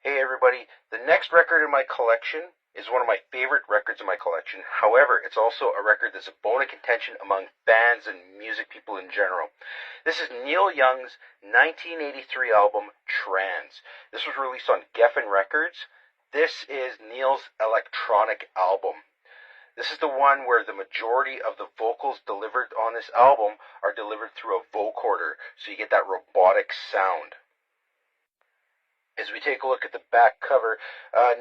Hey everybody, the next record in my collection is one of my favorite records in my collection. However, it's also a record that's a bone of contention among fans and music people in general. This is Neil Young's 1983 album, Trans. This was released on Geffen Records. This is Neil's electronic album. This is the one where the majority of the vocals delivered on this album are delivered through a vocoder, so you get that robotic sound. As we take a look at the back cover,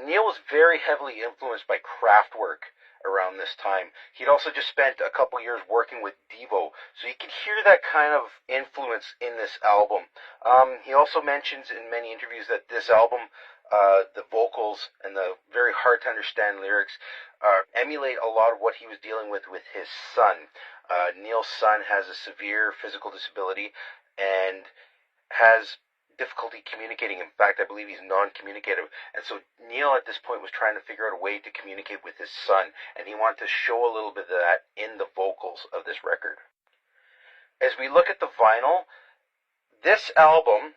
Neil was very heavily influenced by Kraftwerk around this time. He'd also just spent a couple years working with Devo, so you can hear that kind of influence in this album. He also mentions in many interviews that this album, the vocals and the very hard to understand lyrics, emulate a lot of what he was dealing with his son. Neil's son has a severe physical disability and has difficulty communicating. In fact, I believe he's non-communicative. And so Neil at this point was trying to figure out a way to communicate with his son, and he wanted to show a little bit of that in the vocals of this record. As we look at the vinyl, this album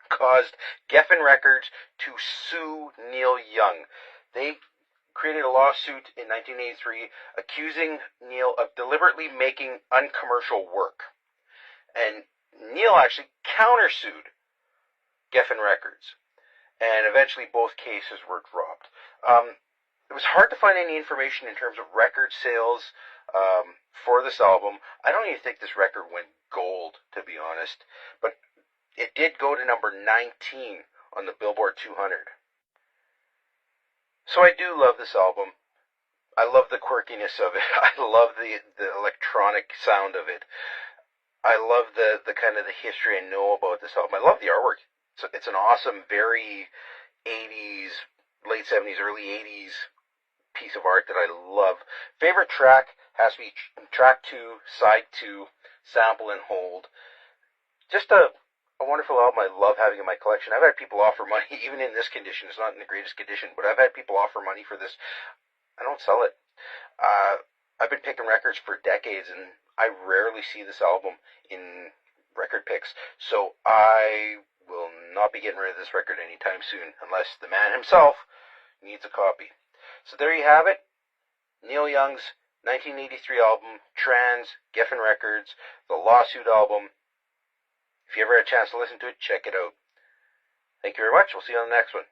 caused Geffen Records to sue Neil Young. They created a lawsuit in 1983 accusing Neil of deliberately making uncommercial work. And Neil actually countersued Geffen Records, and eventually both cases were dropped. It was hard to find any information in terms of record sales for this album. I don't even think this record went gold, to be honest, but it did go to number 19 on the Billboard 200. So I do love this album. I love the quirkiness of it. I love the electronic sound of it. I love the kind of the history I know about this album. I love the artwork. It's an awesome, very 80s, late 70s, early 80s piece of art that I love. Favorite track has to be track 2, side 2, Sample and Hold. Just a wonderful album I love having in my collection. I've had people offer money, even in this condition. It's not in the greatest condition, but I've had people offer money for this. I don't sell it. I've been picking records for decades, and I rarely see this album in record picks, so I will not be getting rid of this record anytime soon, unless the man himself needs a copy. So there you have it, Neil Young's 1983 album, Trans, Geffen Records, the Lawsuit album. If you ever had a chance to listen to it, check it out. Thank you very much. We'll see you on the next one.